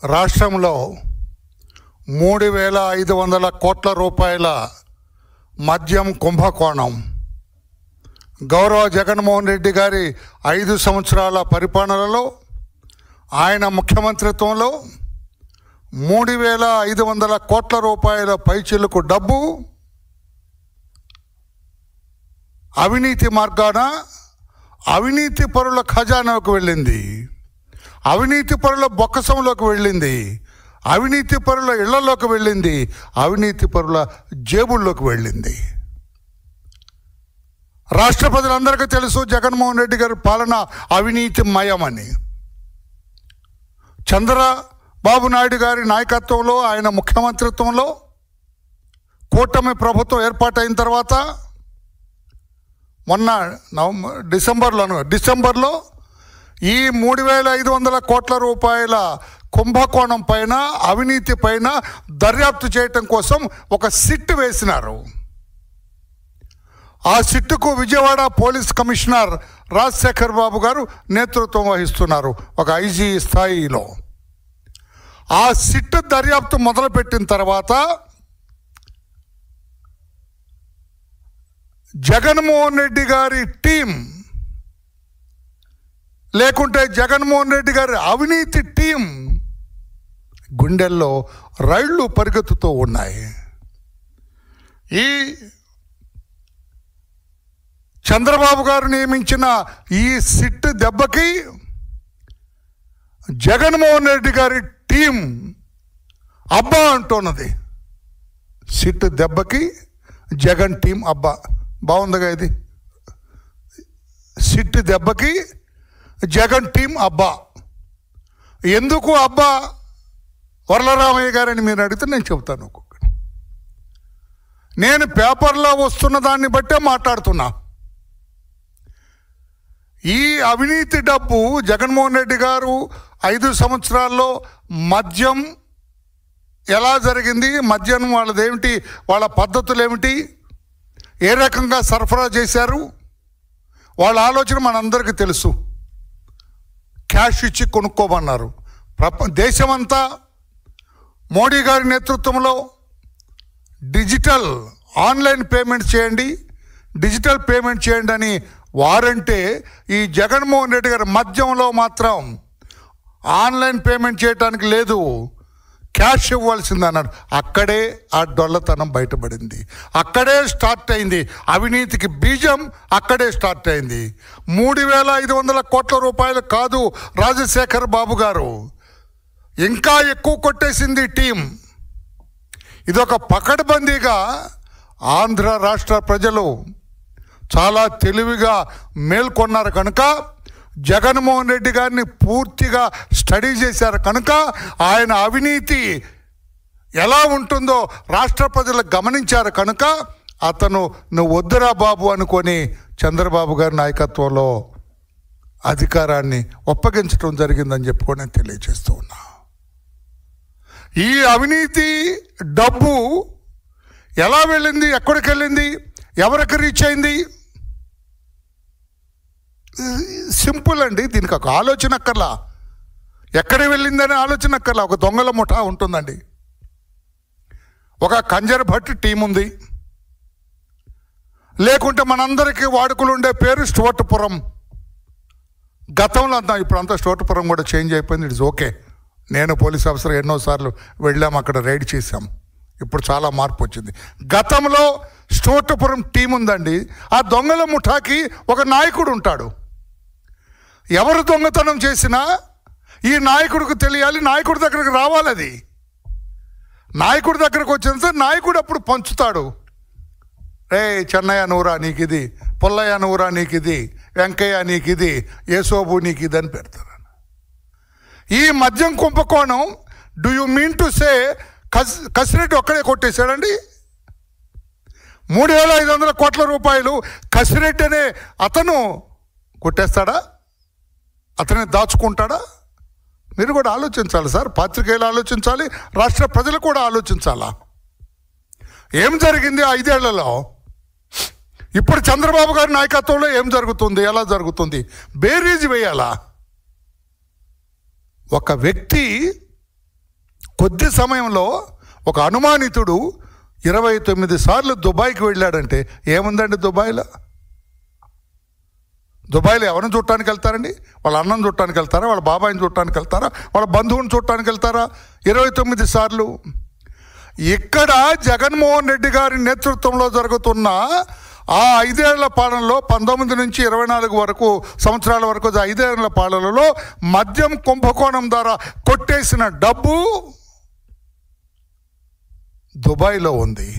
రాష్ట్రంలో 3,500 కోట్ల రూపాయల మద్యం కుంభకోణం గౌరవ జగన్మోహన్ రెడ్డి గారి 5 సంవత్సరాల పరిపాలనలో ఆయన ముఖ్యమంత్రిత్వంలో 3,500 కోట్ల రూపాయల పైచిలుకు డబ్బు అవినీతి మార్గాన అవినీతి పరుల ఖజానాకు వెళ్ళింది, అవినీతి పరుల బొక్కసంలోకి వెళ్ళింది, అవినీతి పరుల ఇళ్లలోకి వెళ్ళింది, అవినీతి పరుల జేబుల్లోకి వెళ్ళింది. రాష్ట్ర ప్రజలందరికీ తెలుసు జగన్మోహన్ రెడ్డి గారి పాలన అవినీతిమయమని. చంద్రబాబు నాయుడు గారి నాయకత్వంలో ఆయన ముఖ్యమంత్రిత్వంలో కూటమి ప్రభుత్వం ఏర్పాటైన తర్వాత మొన్న డిసెంబర్లో ఈ 3,500 కోట్ల రూపాయల కుంభకోణం పైన అవినీతి పైన దర్యాప్తు చేయటం కోసం ఒక సిట్ వేసినారు. ఆ సిట్టుకు విజయవాడ పోలీస్ కమిషనర్ రాజశేఖర్ బాబు గారు నేతృత్వం వహిస్తున్నారు ఒక ఐజీ స్థాయిలో. ఆ సిట్ దర్యాప్తు మొదలుపెట్టిన తర్వాత జగన్మోహన్ రెడ్డి గారి టీం లేకుంటే జగన్మోహన్ రెడ్డి గారి అవినీతి టీం గుండెల్లో రైళ్లు పరిగెత్తుతూ ఉన్నాయి. ఈ చంద్రబాబు గారు నియమించిన ఈ సిట్ దెబ్బకి జగన్మోహన్ రెడ్డి గారి టీం అబ్బా అంటున్నది. సిట్ దెబ్బకి జగన్ టీం అబ్బా. బాగుందిగా ఇది. సిట్ దెబ్బకి జగన్ టీం అబ్బా. ఎందుకు అబ్బా వరలరామయ్య గారని మీరు అడిగితే నేను చెబుతాను. ఒక్కొక్కటి నేను పేపర్లో వస్తున్న దాన్ని బట్టే మాట్లాడుతున్నా. ఈ అవినీతి డబ్బు జగన్మోహన్ రెడ్డి గారు 5 సంవత్సరాల్లో మద్యం ఎలా జరిగింది, మద్యం వాళ్ళదేమిటి, వాళ్ళ పద్ధతులు ఏమిటి, ఏ రకంగా సరఫరా చేశారు, వాళ్ళ ఆలోచన మనందరికీ తెలుసు. క్యాష్ ఇచ్చి కొనుక్కోమన్నారు. దేశమంతా మోడీ గారి నేతృత్వంలో డిజిటల్ ఆన్లైన్ పేమెంట్ చేయండి, డిజిటల్ పేమెంట్ చేయండి అని వారంటే ఈ జగన్మోహన్ రెడ్డి గారి మద్యంలో మాత్రం ఆన్లైన్ పేమెంట్ చేయడానికి లేదు, క్యాష్ ఇవ్వాల్సింది అన్నాడు. అక్కడే ఆ డొల్లతనం బయటపడింది. అక్కడే స్టార్ట్ అయింది అవినీతికి బీజం. అక్కడే స్టార్ట్ అయింది. 3,500 కోట్ల రూపాయలు కాదు రాజశేఖర్ బాబు గారు, ఇంకా ఎక్కువ కొట్టేసింది టీం. ఇదొక పకడ్బందీగా ఆంధ్ర రాష్ట్ర ప్రజలు చాలా తెలివిగా మేల్కొన్నారు కనుక, జగన్మోహన్ రెడ్డి గారిని పూర్తిగా స్టడీ చేశారు కనుక ఆయన అవినీతి ఎలా ఉంటుందో రాష్ట్ర ప్రజలు గమనించారు కనుక అతను నువ్వు వద్దురా బాబు అనుకొని చంద్రబాబు గారి నాయకత్వంలో అధికారాన్ని ఒప్పగించడం జరిగిందని చెప్పుకొని నేను తెలియజేస్తూ ఉన్నా. ఈ అవినీతి డబ్బు ఎలా వెళ్ళింది, ఎక్కడికి వెళ్ళింది, ఎవరికి రీచ్ అయింది? సింపుల్ అండి. దీనికి ఒక ఆలోచన అక్కర్లా, ఎక్కడికి వెళ్ళిందనే ఆలోచన అక్కర్లా. ఒక దొంగల ముఠా ఉంటుందండి, ఒక కంజర్ భట్ టీం ఉంది, లేకుంటే మనందరికీ వాడుకలు ఉండే పేరు స్టోటుపురం. గతంలో అంతా, ఇప్పుడు అంతా స్టోటుపురం కూడా చేంజ్ అయిపోయింది. It's okay. నేను పోలీస్ ఆఫీసర్ ఎన్నోసార్లు వెళ్ళాం, అక్కడ రైడ్ చేశాం. ఇప్పుడు చాలా మార్పు వచ్చింది. గతంలో స్టోటుపురం టీం ఉందండి. ఆ దొంగల ముఠాకి ఒక నాయకుడు ఉంటాడు. ఎవరు దొంగతనం చేసినా ఈ నాయకుడికి తెలియాలి, నాయకుడి దగ్గరికి రావాలి. అది నాయకుడి దగ్గరకు వచ్చిన నాయకుడు అప్పుడు పంచుతాడు. రే చెన్నయ్య నూరా నీకు ఇది, పుల్లయ్య నూరా నీకు ఇది, వెంకయ్య నీకు ఇది, యేసోబు నీకు ఇది అని పెడతారు. ఈ మద్యం కుంభకోణం do you mean to say Kasireddy ఒక్కడే కొట్టేశాడండి? 3,500 కోట్ల రూపాయలు కసిరెడ్డి అనే అతను కొట్టేస్తాడా? అతనే దాచుకుంటాడా? మీరు కూడా ఆలోచించాలి సార్. పాత్రికేయులు ఆలోచించాలి, రాష్ట్ర ప్రజలు కూడా ఆలోచించాలా. ఏం జరిగింది 5 ఏళ్లలో? ఇప్పుడు చంద్రబాబు గారి నాయకత్వంలో ఏం జరుగుతుంది, ఎలా జరుగుతుంది బేరీజ్ వేయాలా. ఒక వ్యక్తి కొద్ది సమయంలో ఒక అనుమానితుడు 29 సార్లు దుబాయ్కి వెళ్ళాడంటే ఏముందండి దుబాయ్లో? దుబాయ్లో ఎవరిని చూడటానికి వెళ్తారండి? వాళ్ళ అన్నం చూడటానికి వెళ్తారా? వాళ్ళ బాబాయిని చూడటానికి వెళ్తారా? వాళ్ళ బంధువుని చూడటానికి వెళ్తారా? 29 సార్లు. ఇక్కడ జగన్మోహన్ రెడ్డి గారి నేతృత్వంలో జరుగుతున్న ఆ 5 ఏళ్ల పాలనలో 19 నుంచి 24 వరకు సంవత్సరాల వరకు 5 ఏళ్ల పాలనలో మద్యం కుంభకోణం ద్వారా కొట్టేసిన డబ్బు దుబాయ్లో ఉంది.